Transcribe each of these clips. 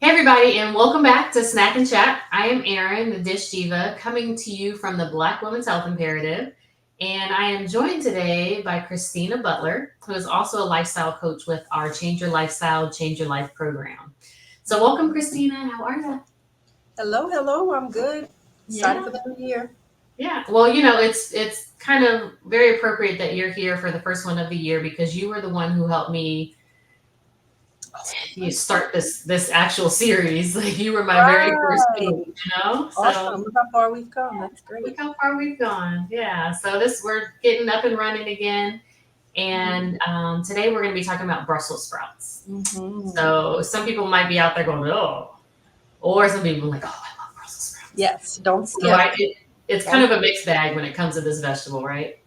Hey, everybody, and welcome back to Snack and Chat. I am Erin, the Dish Diva, coming to you from the Black Women's Health Imperative. And I am joined today by Christina Butler, who is also a lifestyle coach with our Change Your Lifestyle, Change Your Life program. So, welcome, Christina. How are you? Hello, hello. I'm good. Excited Yeah, for the new year. yeah. Well, it's kind of very appropriate that you're here for the first one of the year because you were the one who helped me you start this actual series. Like you were my very first Right. group, you know. So Awesome. Look how far we've come. That's look great. how far we've gone. Yeah. So this we're getting up and running again, Mm-hmm. and today we're going to be talking about Brussels sprouts. Mm-hmm. So some people might be out there going, oh, or some people are like, oh, I love Brussels sprouts. Yes. Don't So skip. it's kind Don't of a skip. mixed bag when it comes to this vegetable, right?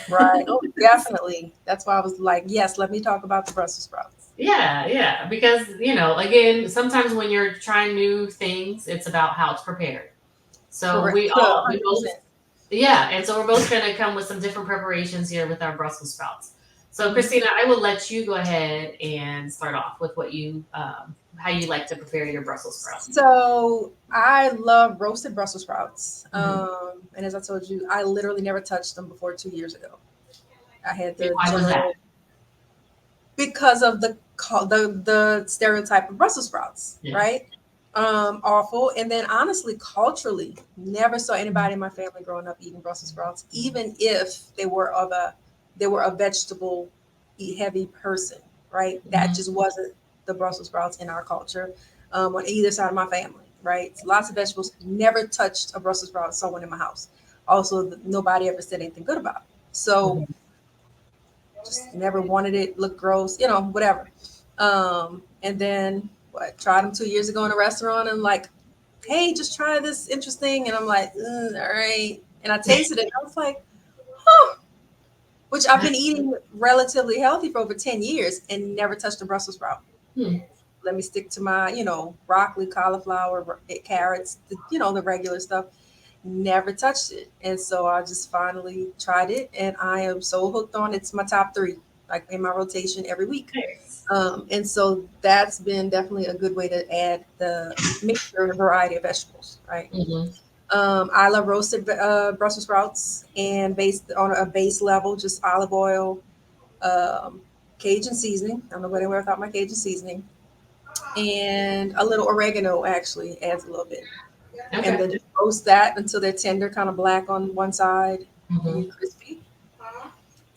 Right. Oh, definitely. That's why I was like, yes, let me talk about the Brussels sprouts. Yeah, yeah. Because, again, sometimes when you're trying new things, it's about how it's prepared. So Correct. we both, 100%. yeah. And so we're both going to come with some different preparations here with our Brussels sprouts. So, Mhm. Christina, I will let you go ahead and start off with how you like to prepare your Brussels sprouts. So I love roasted Brussels sprouts. Hmm. And as I told you, I literally never touched them before 2 years ago. I had And the why was that? general because of the stereotype of Brussels sprouts, Yeah. right? Awful. And then honestly, culturally, never saw anybody in my family growing up eating Brussels sprouts, even if they were a vegetable heavy person, right? That Hmm. just wasn't the Brussels sprouts in our culture on either side of my family, right? So lots of vegetables. Never touched a Brussels sprout. Someone in my house. Also, nobody ever said anything good about it. So Hmm. just never wanted it, looked gross, whatever. And then what? Tried them 2 years ago in a restaurant, and like, hey, just try this interesting. And I'm like, all right. And I tasted it. And I was like, huh. Which I've been eating relatively healthy for over 10 years and never touched a Brussels sprout. Hmm. Let me stick to my, broccoli, cauliflower, carrots, the regular stuff. Never touched it. And so I just finally tried it and I am so hooked on it. It's my top three, like in my rotation every week. Nice. And so that's been definitely a good way to add the mixture and variety of vegetables, right? Hmm. I love roasted Brussels sprouts and based on a base level, just olive oil, um, Cajun seasoning. I don't know anywhere without my Cajun seasoning, and a little oregano actually adds a little bit. And Okay. then just roast that until they're tender, kind of black on one side Hmm. and crispy,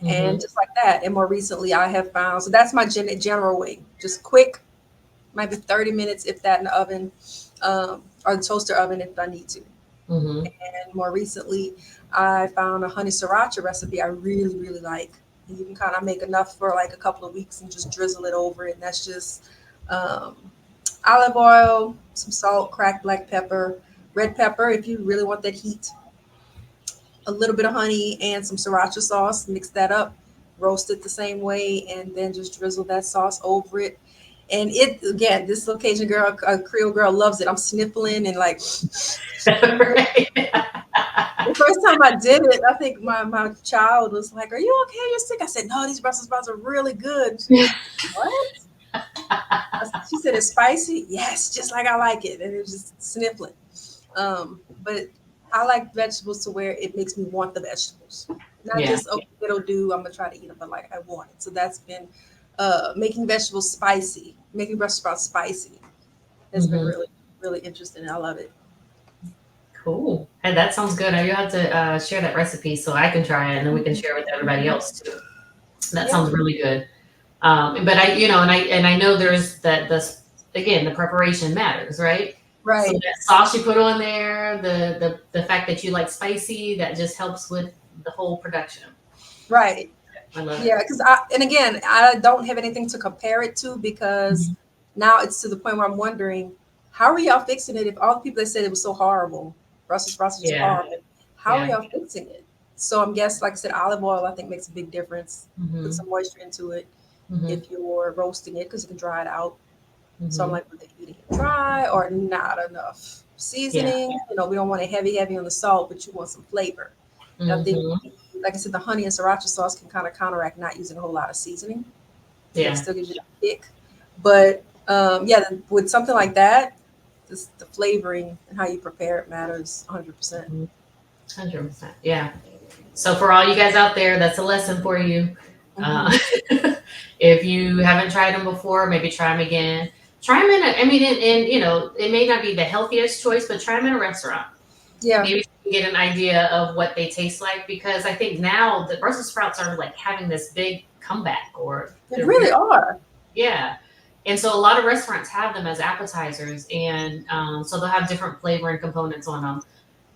Hmm. and just like that. And more recently, I have found so that's my general way, just quick, might be 30 minutes if that in the oven, or the toaster oven if I need to. Hmm. And more recently, I found a honey sriracha recipe I really, really like. And you can kind of make enough for like a couple of weeks and just drizzle it over it. And that's just um, olive oil, some salt, cracked black pepper, red pepper if you really want that heat, a little bit of honey, and some sriracha sauce. Mix that up, roast it the same way, and then just drizzle that sauce over it. And it again, this Caucasian girl, a Creole girl, loves it. I'm sniffling and like Right. the first time I did it, I think my child was like, "Are you okay? You're sick." I said, "No, these Brussels sprouts are really good." She goes, "What?" She said, "It's spicy." Yes, just like I like it, and it was just sniffling. But I like vegetables to where it makes me want the vegetables, not Yeah. just okay, it'll do. I'm gonna try to eat them, but like I want it. So that's been making vegetables spicy, making Brussels sprouts spicy has been Hmm. really really interesting. I love it. Cool. Hey, that sounds good. You have to share that recipe so I can try it, and then we can Mhm. share with everybody Mhm. else too. That Yeah. sounds really good. But I know there's that this again the preparation matters, right? So Right. that sauce you put on there, the fact that you like spicy, that just helps with the whole production. Right. I love Yeah, it. because and again, I don't have anything to compare it to because Mhm. now it's to the point where I'm wondering, how are y'all fixing it if all the people that said it was so horrible, Brussels sprouts are too Yeah, horrible, how are yeah. y'all fixing it? So I'm guess, like I said, olive oil I think makes a big difference. Put Hmm. some moisture into it Hmm. if you're roasting it because you can dry it out. So I'm Hmm. like, were they eating it dry or not enough Yeah. seasoning? We don't want it heavy on the salt, but you want some flavor. And I think, Hmm. like I said, the honey and sriracha sauce can kind of counteract not using a whole lot of seasoning, but it Yeah. still gives you that kick. But Yeah, with something like that, the flavoring and how you prepare it matters 100%. 100%. Yeah. So for all you guys out there, that's a lesson for you. Hmm. Uh, if you haven't tried them before, maybe try them again. Try them in I mean, it may not be the healthiest choice, but try them in a restaurant. Yeah, Maybe you can get an idea of what they taste like, because I think now the Brussels sprouts are like having this big comeback, or they they're really very, are. yeah. And so a lot of restaurants have them as appetizers, and so they'll have different flavor and components on them.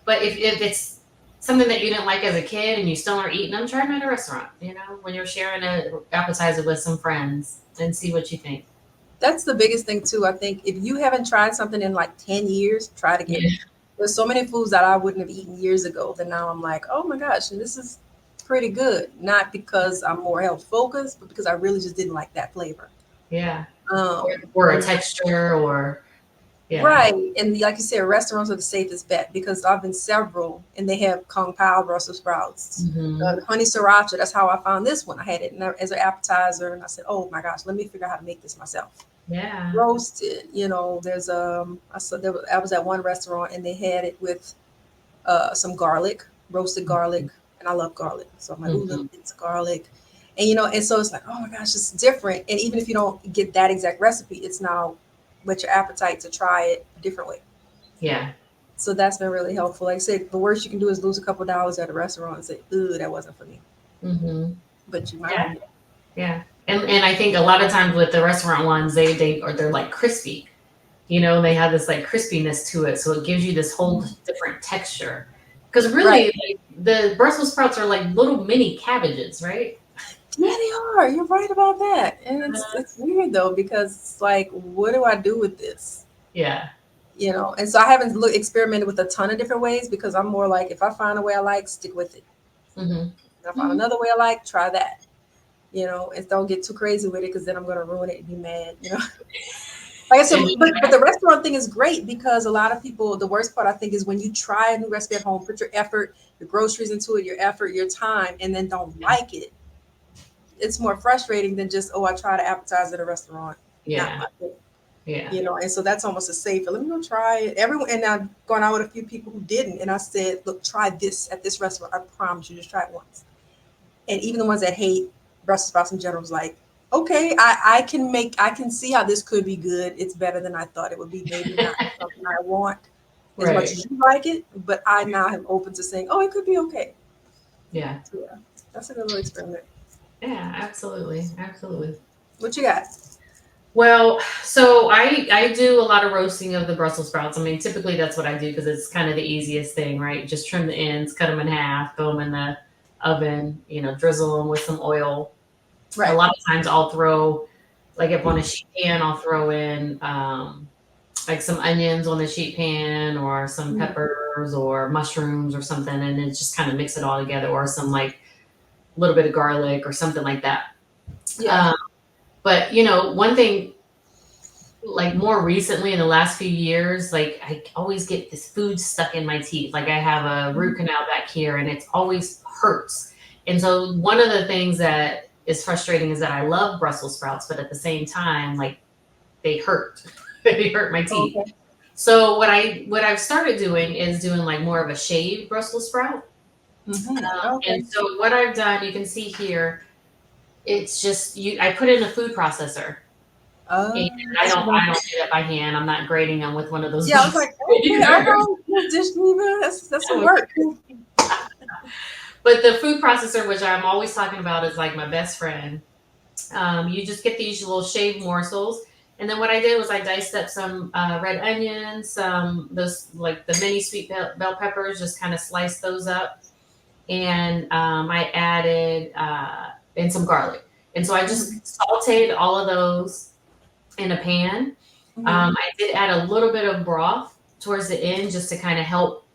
But if it's something that you didn't like as a kid and you still are eating them, try them at a restaurant, when you're sharing an appetizer with some friends, and see what you think. That's the biggest thing too. I think if you haven't tried something in like 10 years, try it again. Yeah. There's so many foods that I wouldn't have eaten years ago that now I'm like, oh my gosh, and this is pretty good. Not because I'm more health focused, but because I really just didn't like that flavor. Yeah. Or a And texture, or, yeah. right. And like you said, restaurants are the safest bet because I've been several and they have Kung Pao Brussels sprouts. Hmm. Honey sriracha, that's how I found this one. I had it as an appetizer and I said, oh my gosh, let me figure out how to make this myself. Yeah. Roasted, there's I saw I was at one restaurant and they had it with some garlic, roasted garlic, and I love garlic. So I'm like, ooh, little Hmm. bits of garlic. And and so it's like, oh my gosh, it's different. And even if you don't get that exact recipe, it's now with your appetite to try it a different way. Yeah. So that's been really helpful. Like I said, the worst you can do is lose a couple dollars at a restaurant and say, ooh, that wasn't for me. Hmm. But you might Yeah. be. Yeah. And I think a lot of times with the restaurant ones, they're like crispy. They have this like crispiness to it, so it gives you this whole different texture. Because Right. really, like, the Brussels sprouts are like little mini cabbages, right? Yeah, they are. You're right about that. And it's weird though, because it's like, what do I do with this? Yeah. And so I haven't experimented with a ton of different ways because I'm more like if I find a way I like, stick with it. Hmm. If I find Hmm. another way I like, try that. And don't get too crazy with it because then I'm gonna ruin it and be mad. Like I said, And but the restaurant thing is great because a lot of people, the worst part I think is when you try a new recipe at home, put your effort, your groceries into it, your effort, your time, and then don't like it. It's more frustrating than just, oh, I tried to appetize at a restaurant, not yeah, my thing. yeah, And so that's almost a safe. Let me go try it. Everyone, and I've gone out with a few people who didn't, and I said, look, try this at this restaurant. I promise you, just try it once. And even the ones that hate Brussels sprouts in general was like, okay, I can see how this could be good. It's better than I thought it would be. Maybe not something I want as much right, as you like it, but I now am open to saying, oh, it could be okay. yeah, So yeah, that's a good little experiment. yeah, absolutely, absolutely. What you got? Well, so I do a lot of roasting of the Brussels sprouts. I mean, typically that's what I do because it's kind of the easiest thing, right? Just trim the ends, cut them in half, throw them in the oven, drizzle them with some oil. A Right. lot of times I'll throw, like if on a sheet pan, I'll throw in like some onions on the sheet pan, or some Mhm. peppers or mushrooms or something, and then just kind of mix it all together, or some like a little bit of garlic or something like that. Yeah. Um, but one thing, like more recently in the last few years, like I always get this food stuck in my teeth. Like I have a root Mhm. canal back here and it's always hurts. And so one of the things that is frustrating is that I love Brussels sprouts, but at the same time, like they hurt. They hurt my teeth. Okay. So what I've started doing is doing like more of a shaved Brussels sprout. Okay. And so what I've done, you can see here, it's just I put it in a food processor. And I So don't I don't do that by hand. I'm not grating them with one of those yeah, I was boxes like, okay, all either. right, Miss Dish Diva, that's some work. But the food processor, which I'm always talking about, is like my best friend. You just get these little shaved morsels. And then what I did was I diced up some red onions, some those like the mini sweet bell peppers, just kind of sliced those up, and I added and some garlic. And so I Mhm. just sauteed all of those in a pan. Mhm. I did add a little bit of broth towards the end just to kind of help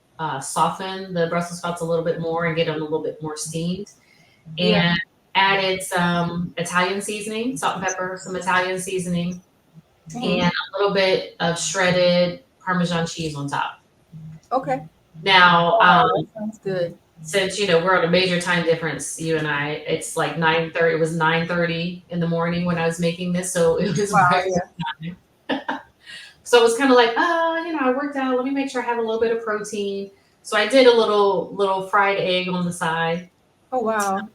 soften the Brussels sprouts a little bit more and get them a little bit more steamed. Yeah. And added some Italian seasoning, salt and pepper, some Italian seasoning, and Mhm. a little bit of shredded Parmesan cheese on top. Okay. Now, Wow, that sounds good. since we're on a major time difference, you and I, it's like 9:30. It was 9:30 in the morning when I was making this, so it was Wow, breakfast yeah. time. So it was kind of like, I worked out. Let me make sure I have a little bit of protein. So I did a little fried egg on the side, Oh wow.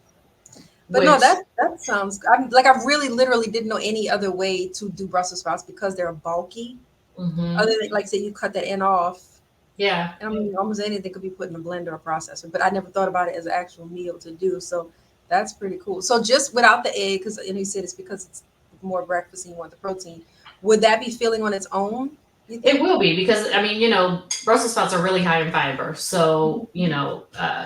But no, which that sounds. I'm like I really literally didn't know any other way to do Brussels sprouts because they're bulky. Other hmm than like say you cut that end off, yeah, and I mean almost anything could be put in a blender or processor. But I never thought about it as an actual meal to do. So that's pretty cool. So just without the egg, because you said it's because it's more breakfast and you want the protein. Would that be filling on its own? You it think? will be because I mean, Brussels sprouts are really high in fiber, so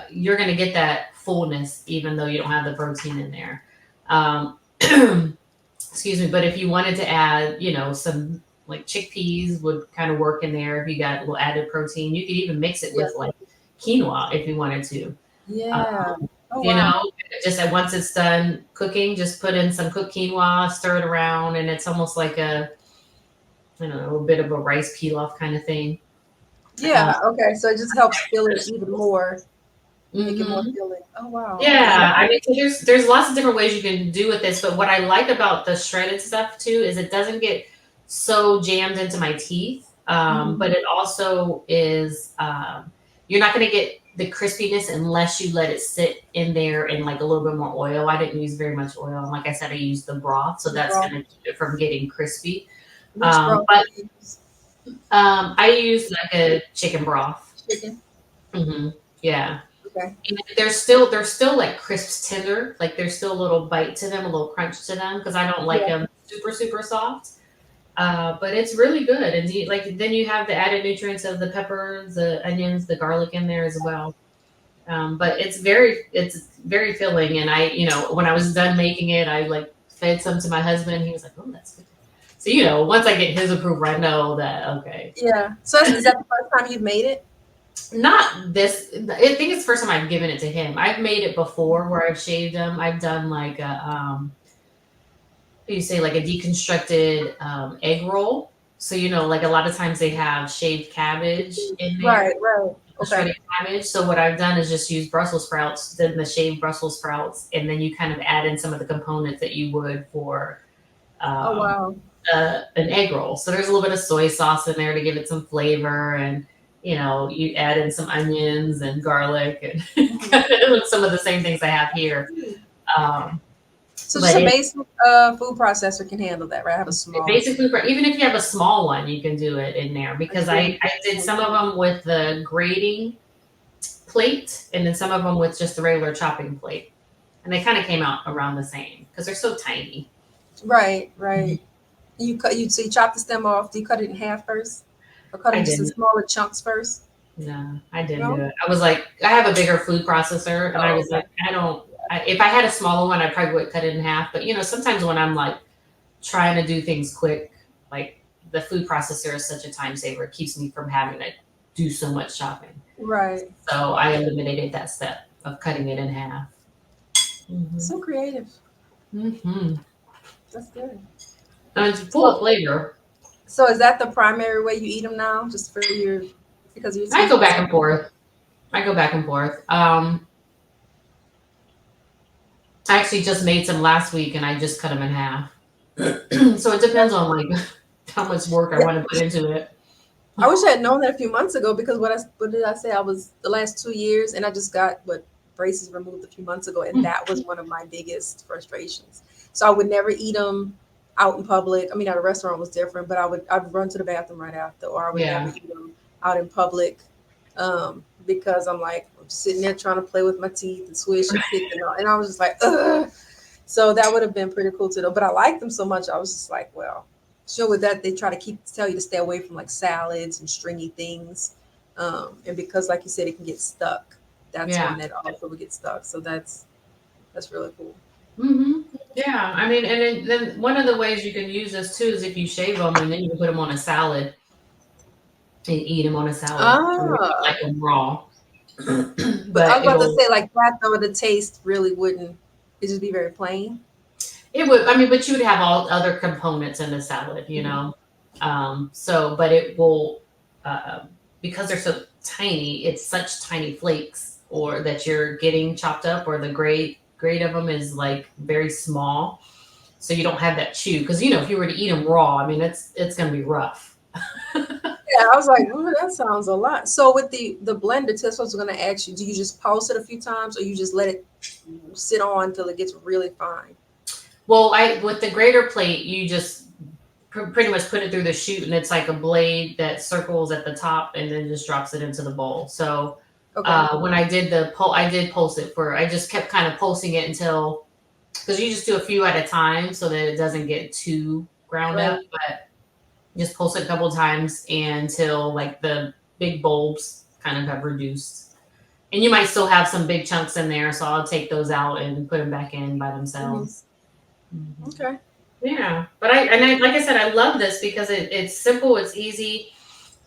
you're going to get that fullness even though you don't have the protein in there. Um, excuse me, but if you wanted to add, some like chickpeas would kind of work in there if you got a little added protein. You could even mix it Yeah. with like quinoa if you wanted to. Yeah. Um, Oh you wow. know, just that once it's done cooking, just put in some cooked quinoa, stir it around, and it's almost like I don't know, a bit of a rice pilaf kind of thing. Uh, Yeah. Okay. So it just helps fill it even more, make it more mhm. filling. Oh wow. Okay. Yeah. Yeah, I mean, so there's lots of different ways you can do with this, but what I like about the shredded stuff too is it doesn't get so jammed into my teeth, but Mhm. it also is you're not going to get the crispiness unless you let it sit in there in like a little bit more oil. I didn't use very much oil, and like I said, I used the broth, so The that's broth. going to keep it from getting crispy. Which broth But do you use? I use like a chicken broth. Chicken. hmm Yeah. Okay. And they're still like crisp tender, like there's still a little bite to them, a little crunch to them because I don't like Yeah. them super super soft. But it's really good, and then you have the added nutrients of the peppers, the onions, the garlic in there as well. But it's very filling, and when I was done making it, I like fed some to my husband. He was like, "Oh, that's good." So once I get his approval, I know that okay. Yeah. So is that the first time you've made it? Not this. I think it's the first time I've given it to him. I've made it before where I've shaved them. I've done like what do you say, like a deconstructed egg roll. So like a lot of times they have shaved cabbage in Right. there, Right. Okay. shredded cabbage. So what I've done is just use Brussels sprouts, then the shaved Brussels sprouts, and then you kind of add in some of the components that you would for Oh um, wow. an egg roll. So there's a little bit of soy sauce in there to give it some flavor, and you add in some onions and garlic and Mhm. some of the same things I have here. Um, So just but a it basic food processor can handle that, right? I have a small. basically even if you have a small one, you can do it in there I because do. I did some of them with the grating plate and then some of them with just the regular chopping plate, and they kind of came out around the same because they're so tiny. Right. Right. You chop the stem off. Do you cut it in half first, or cut I them just in didn't. smaller chunks first? No, I didn't do No. it. I was like, I have a bigger food processor, and I Oh, was okay. like, I don't. If I had a smaller one, I probably would cut it in half. But sometimes when I'm like trying to do things quick, like the food processor is such a time saver. It keeps me from having to do so much shopping. Right. So I eliminated that step of cutting it in half. hmm So creative. hmm That's good. And it's full of So, flavor. so is that the primary way you eat them now, just for your because of your I teeth go and back stuff? and forth. I go back and forth. I actually just made some last week, and I just cut them in half. So it depends on like how much work I Yeah. want to put into it. I wish I had known that a few months ago because what did I say? I was the last 2 years, and I just got what braces removed a few months ago, and that was one of my biggest frustrations. So I would never eat them out in public. I mean, at a restaurant was different, but I'd run to the bathroom right after, or I would never Yeah. eat them out in public because I'm like I'm sitting there trying to play with my teeth and swish and pick and I was just like, ugh. So that would have been pretty cool to know. But I liked them so much, I was just like, well, sure. With that, they try to tell you to stay away from like salads and stringy things, and because, like you said, it can get stuck. That's Yeah. one that also would get stuck. So that's really cool. Yeah. I mean, and then one of the ways you can use this too is if you shave them and then you can put them on a salad and eat them on a salad, or you can Ah, like them raw. but I But was about to it'll say like that though. The taste really wouldn't. It just be very plain. it would. I mean, but you would have all other components in the salad, Mhm. But it will uh, because they're so tiny. It's such tiny flakes, or that you're getting chopped up, or the grade of them is like very small. so you don't have that chew. Because if you were to eat them raw, I mean, it's going to be rough. Yeah, I was like, "Ooh, that sounds a lot." So with the blender test, I was going to ask you, do you just pulse it a few times, or you just let it sit on until it gets really fine? Well, I with the grater plate, you just pretty much put it through the chute, and it's like a blade that circles at the top and then just drops it into the bowl. So Okay, when I did I did pulse it for. I just kept kind of pulsing it until, because you just do a few at a time so that it doesn't get too ground right. up, but just pulse it a couple times until like the big bulbs kind of have reduced. And you might still have some big chunks in there, so I'll take those out and put them back in by Hmm. themselves. Mhm. Okay. Yeah, but like I said, I love this because it's simple, it's easy.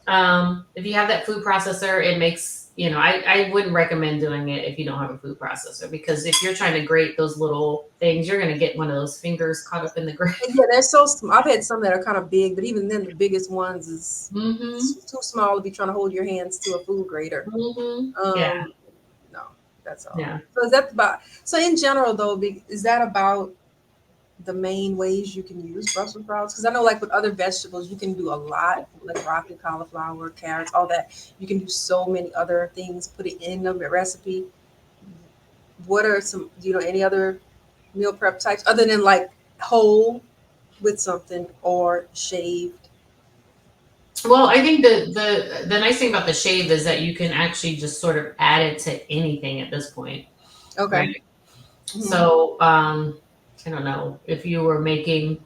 If you have that food processor, it makes I wouldn't recommend doing it if you don't have a food processor, because if you're trying to grate those little things, you're gonna get one of those fingers caught up in the grate. And yeah, they're so small. I've had some that are kind of big, but even then, the biggest ones is Mm-hmm. too small to be trying to hold your hands to a food grater. Mm-hmm. Yeah. Um, no, that's all. Yeah. So is that about? So in general, though, is that about the main ways you can use Brussels sprouts? Because I know, like with other vegetables, you can do a lot, like broccoli, cauliflower, carrots, all that. You can do so many other things. Put it in the recipe. What are some? Do you know any other meal prep types other than like whole with something or shaved? Well, I think the nice thing about the shave is that you can actually just sort of add it to anything at this point, Okay. right? Hmm. So I don't know if you were making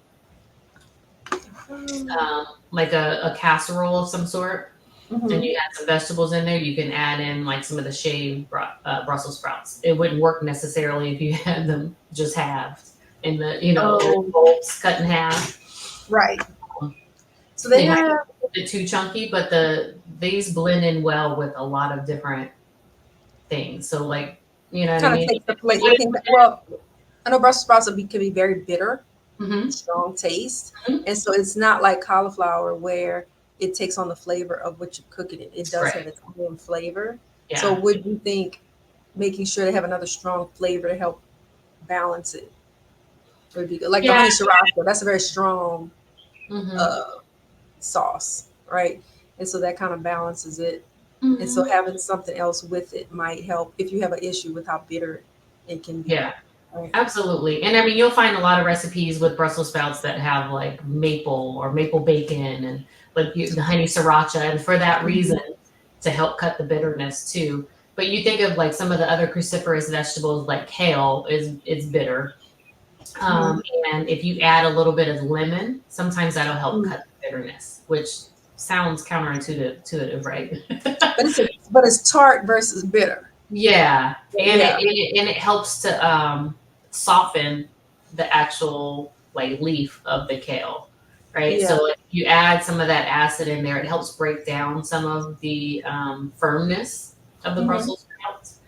like a casserole of some sort, and Hmm. you had some vegetables in there, you can add in like some of the shaved Brussels sprouts. It wouldn't work necessarily if you had them just halved in the Oh, bulbs cut in half. right. Um, So they It might be have a bit too chunky, but these blend in well with a lot of different things. So like, you know what I kind of mean? takes the place. I think that, well, I know Brussels sprouts can be very bitter, Mm-hmm. strong taste, Hmm. and so it's not like cauliflower where it takes on the flavor of what you cook it in. It does have Right. its own flavor. So Yeah. would you think making sure they have another strong flavor to help balance it would be good? Like the Yeah. honey sriracha, that's a very strong Mm-hmm. uh, sauce, right? And so that kind of balances it. And so Mm-hmm. having something else with it might help if you have an issue with how bitter it can be. Yeah. Right. Absolutely. And I mean, you'll find a lot of recipes with Brussels sprouts that have like maple or maple bacon and like the honey sriracha, and for that reason, Mhm. to help cut the bitterness too. But you think of like some of the other cruciferous vegetables, like kale is bitter. Mhm. And if you add a little bit of lemon, sometimes that'll help Mhm. cut the bitterness, which sounds counterintuitive, right? But it's tart versus bitter. Yeah, and Yeah. it helps to soften the actual like leaf of the kale, right? Yeah. So if you add some of that acid in there, it helps break down some of the firmness of the Hmm. Brussels sprouts.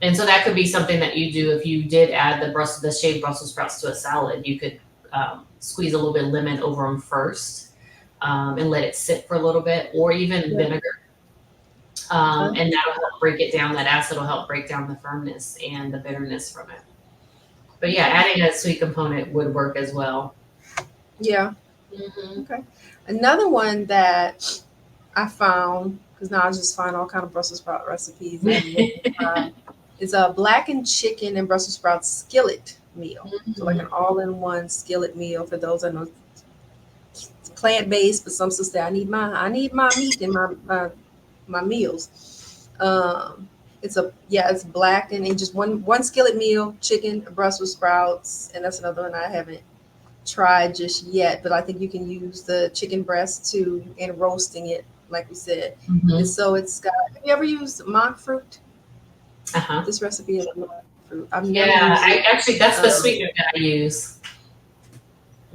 And so that could be something that you do if you did add the shaved Brussels sprouts to a salad. You could squeeze a little bit of lemon over them first, and let it sit for a little bit, or even Yeah. vinegar, Okay. and that'll help break it down. That acid will help break down the firmness and the bitterness from it. But yeah, Okay. adding a sweet component would work as well. Yeah. Hmm. Okay. Another one that I found, because now I just find all kind of Brussels sprout recipes and I'm willing to try, is a blackened chicken and Brussels sprout skillet meal. So like an all-in-one skillet meal for those I know it's plant-based, but some still say I need my meat in my meals. It's black and just one skillet meal, chicken, Brussels sprouts, and that's another one I haven't tried just yet. But I think you can use the chicken breast too in roasting it, like we said. And Hmm. so it's got. Have you ever used monk fruit? Uh-huh. This recipe is monk fruit. I've never Yeah, used it. I actually that's the Um, sweetener that I use.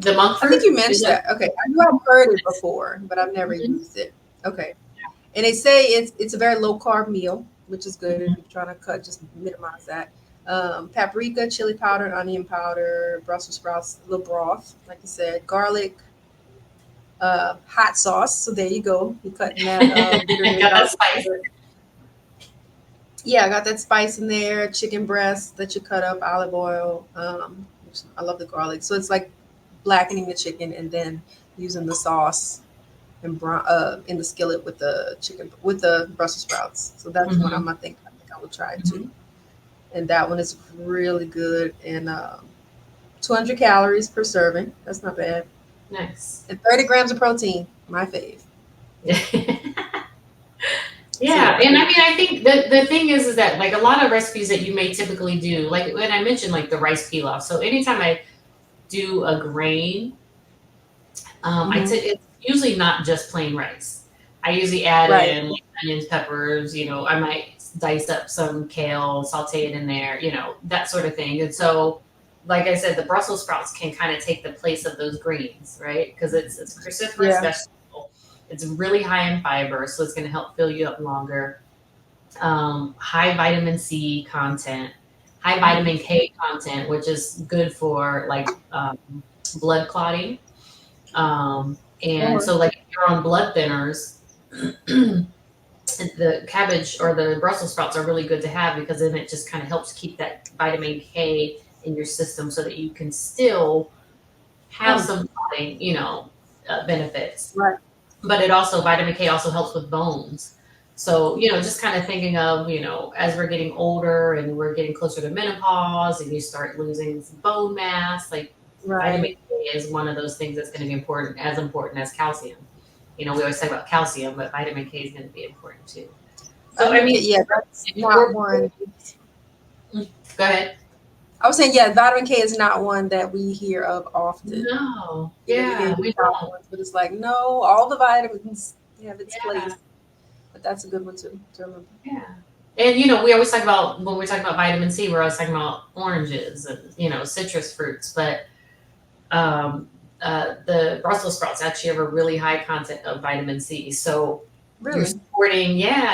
The monk I think fruit you is mentioned that? that. Okay, I knew I've heard it before, but I've never Mhm. used it. Okay, and they say it's a very low carb meal, which is good if Mhm. you're trying to just minimize that. Paprika, chili powder, onion powder, Brussels sprouts, a little broth, like you said, garlic, hot sauce. So there you go. You're cutting that bitterness Got that out. spice. Yeah, I got that spice in there. Chicken breast that you cut up, olive oil, I love the garlic. So it's like blackening the chicken and then using the sauce and in the skillet with the chicken with the Brussels sprouts. So that's one Hmm. I think I will try too. Hmm. And that one is really good and 200 calories per serving. That's not bad. Nice. And 30 grams of protein. My fave. So Yeah, yeah, and I mean, I think the thing is that like a lot of recipes that you may typically do, like when I mentioned like the rice pilaf. So anytime I do a grain, hmm it's usually not just plain rice. I usually add right, in like onions, peppers. I might dice up some kale, saute it in there. That sort of thing. And so, like I said, the Brussels sprouts can kind of take the place of those greens, right? Because it's cruciferous yeah, vegetable. It's really high in fiber, so it's going to help fill you up longer. High vitamin C content, high hmm vitamin K content, which is good for like blood clotting. And sure, so, like, if you're on blood thinners, the cabbage or the Brussels sprouts are really good to have because then it just kind of helps keep that vitamin K in your system so that you can still have mm, some clotting, benefits. right, But vitamin K also helps with bones. So, just kind of thinking of, as we're getting older and we're getting closer to menopause and you start losing bone mass, like vitamin right. K is one of those things that's going to be important as calcium. We always talk about calcium, but vitamin K is going to be important too. So, I Vitamin K, mean, yeah, that's if you not work, one. go ahead. I was saying, yeah, vitamin K is not one that we hear of often. No, You know, we hear yeah, the we top don't. ones, but it's like, no, all the vitamins have its Yeah, place. But that's a good one too to remember. yeah. And we always talk about when we're talking about vitamin C, we're always talking about oranges and citrus fruits, but um, the Brussels sprouts actually have a really high content of vitamin C. So Really?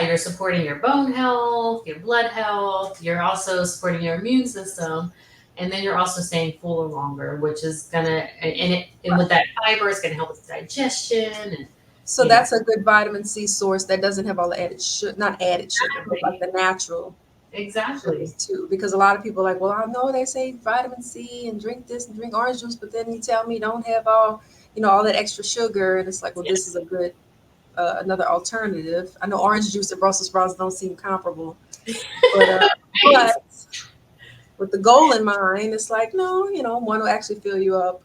you're supporting your bone health, your blood health. You're also supporting your immune system, and then you're also staying fuller longer, which is gonna and with that fiber, it's gonna help with digestion and So you know that's a good vitamin C source that doesn't have all the added sugar, not added sugar, but like exactly the natural sugars exactly. too. Because a lot of people are like, well, I know they say vitamin C and drink this and drink orange juice, but then you tell me don't have all that extra sugar, and it's like, well, this is Yes. a good another alternative. I know orange juice and Brussels sprouts don't seem comparable, but Right. but with the goal in mind, it's like, no, one will actually fill you up.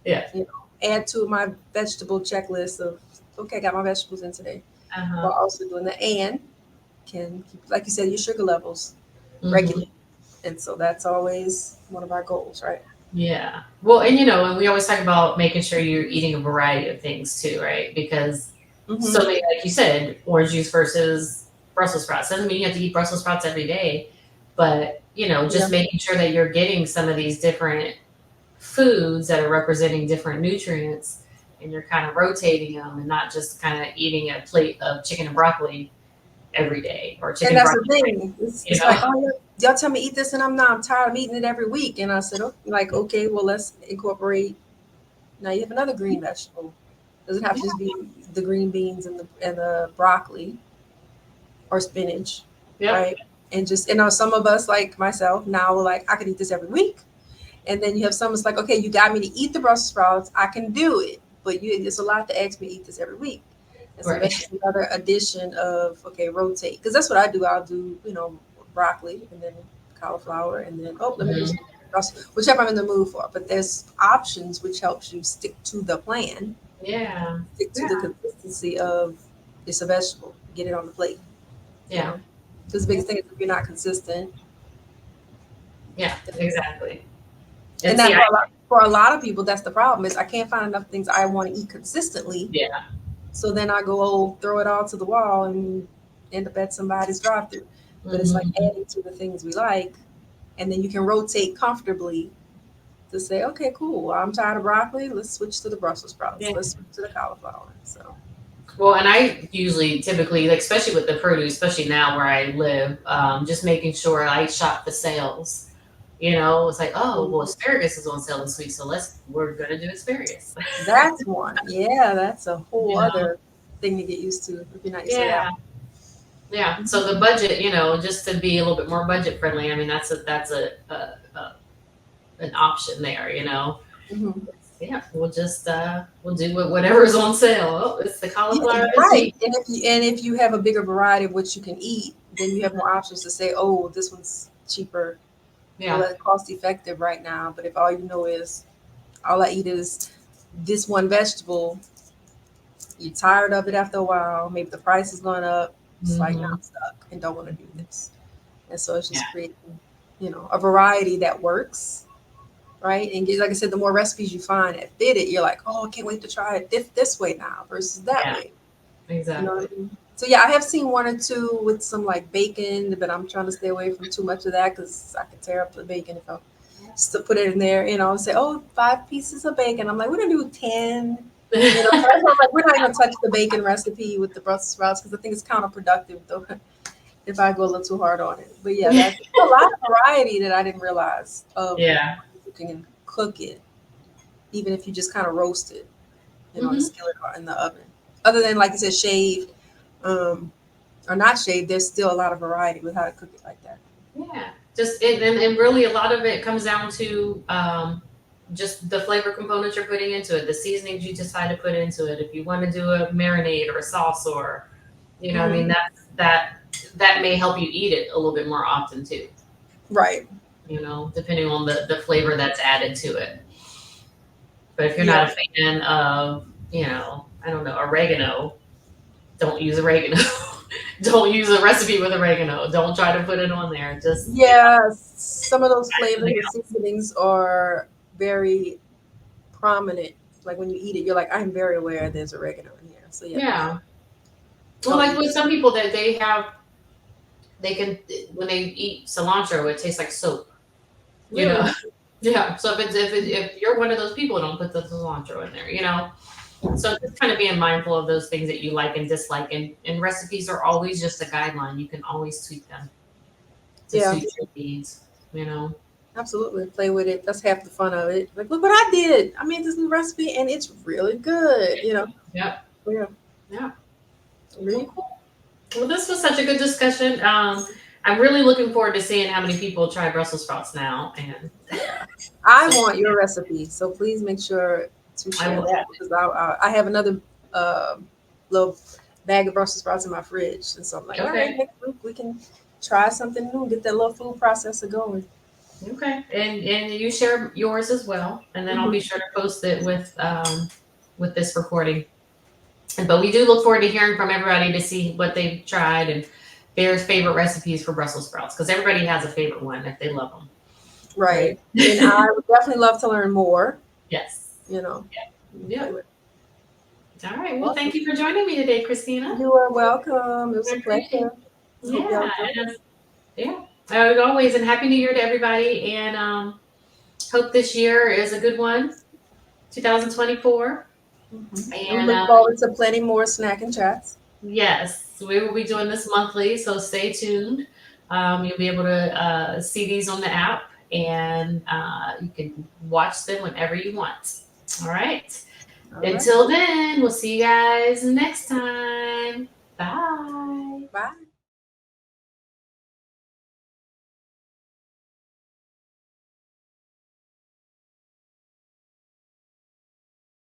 Yeah. Add to my vegetable checklist of, okay, I got my vegetables in today, Uh huh. while also doing that, and can keep, like you said, your sugar levels Hmm. regulated. And so that's always one of our goals, right? Yeah. Well, and and we always talk about making sure you're eating a variety of things too, right? Because so Mm-hmm. many, like you said, orange juice versus Brussels sprouts doesn't mean you have to eat Brussels sprouts every day, but Yeah. just making sure that you're getting some of these different foods that are representing different nutrients, and you're kind of rotating them, and not just kind of eating a plate of chicken and broccoli every day or chicken And and that's the broccoli. thing. You It's like, know. oh, y'all tell me eat this, and I'm tired of eating it every week. And I said, oh, like, okay, well, let's incorporate. Now you have another green vegetable. Doesn't have to just be the green beans and the broccoli or spinach, Yep. right? And just some of us like myself now we're like, I could eat this every week. And then you have some, it's like, okay, you got me to eat the Brussels sprouts, I can do it, but it's a lot to ask me to eat this every week. And so Right. that's just another addition of, okay, rotate, because that's what I do. I'll do broccoli and then cauliflower and then, oh, let me do Hmm. some Brussels, whichever I'm in the mood for. But there's options which helps you stick to the plan, Yeah. stick to Yeah. the consistency of, it's a vegetable, get it on the plate, you Yeah. know because the biggest thing is if you're not consistent. Yeah. Exactly. And And see, that for a lot of people, that's the problem, is I can't find enough things I want to eat consistently. yeah. So then I go, oh, throw it all to the wall and end up at somebody's drive through. But it's like Hmm. adding to the things we like, and then you can rotate comfortably to say, okay, cool, I'm tired of broccoli, let's switch to the Brussels sprouts, Yeah. let's switch to the cauliflower. So Well, and I usually typically, like, especially with the produce, especially now where I live, just making sure I shop the sales. It's like, oh, well, mhm. asparagus is on sale this week, so we're gonna do asparagus. That's one. Yeah, that's a whole you know, other thing to get used to if you're not used to that yeah, yeah. one. So the Mhm. budget, just to be a little bit more budget friendly. I mean, that's a an option there, you know. Mhm. Yeah, we'll do whatever's on sale. Oh, it's the Yeah, cauliflower this right. week. And if you have a bigger variety of what you can eat, then you have more options to say, oh, this one's cheaper or Yeah. less cost effective right now. But if all you know is all I eat is this one vegetable, you're tired of it after a while. Maybe the price is going up. It's like, now Hmm. I'm stuck and don't want to do this. And so it's Yeah. just creating, a variety that works, right? And like I said, the more recipes you find that fit it, you're like, oh, I can't wait to try it this way now versus that Yeah. way. You know Exactly. what I mean? So yeah, I have seen one or two with some like bacon, but I'm trying to stay away from too much of that because I can tear up the bacon if I just to put it in there. Say, oh, 5 pieces of bacon. I'm like, we're gonna do 10. So that's why I'm like, we're not even gonna touch the bacon recipe with the Brussels sprouts because I think it's counterproductive though if I go a little too hard on it. But yeah, that's a lot of variety that I didn't realize of Yeah. you can cook it, even if you just kind of roast it, in the Hmm. skillet or in the oven. Other than like you said, shaved. Or not shaved, there's still a lot of variety with how to cook it like that. Yeah. Just and really a lot of it comes down to just the flavor components you're putting into it, the seasonings you decide to put into it. If you want to do a marinade or a sauce or what I Hmm. mean, that may help you eat it a little bit more often too. Right. Depending on the flavor that's added to it. But if you're Yeah. not a fan of, I don't know, oregano, don't use oregano. Don't use a recipe with oregano. Don't try to put it on there. Just, Yeah. Some of those try flavors something and seasonings are very prominent. Like when you eat it, you're like, I'm very aware there's oregano in here. So yeah, Yeah. Well, don't like with use. some people that they can, when they eat cilantro, it tastes like soap, you know? Really? Yeah. So if you're one of those people, don't put the cilantro in there. So just kind of being mindful of those things that you like and dislike. And recipes are always just a guideline. You can always tweak them to Yeah. suit your needs. Absolutely. Play with it. That's half the fun of it. Like, look what I did. I made this new recipe and it's really good. Yep. Yeah. Yeah. Really? Well, cool. Well, this was such a good discussion. I'm really looking forward to seeing how many people try Brussels sprouts now. And Yeah. I so want your recipe. So please make sure to I share will that because I have another little bag of Brussels sprouts in my fridge. And so I'm like, all right, okay. next week we can try something new, get that little food processor going. Okay. And you share yours as well. And then I'll Hmm. be sure to post it with this recording. But we do look forward to hearing from everybody to see what they've tried and their favorite recipes for Brussels sprouts because everybody has a favorite one if they love them, right? Right. And I would definitely love to learn more, Yes. you know, play Yep. with. All right. Well, Awesome. thank you for joining me today, Christina. You are welcome. It was I a appreciate pleasure. it. I hope y'all Yeah. enjoy it. Yeah. As always, and Happy New Year to everybody. And hope this year is a good one, 2024. And we And look forward to plenty more snack and chats. yes, we will be doing this monthly, so stay tuned. You'll be able to see these on the app, and you can watch them whenever you want. All right. All right. Until then, we'll see you guys next time.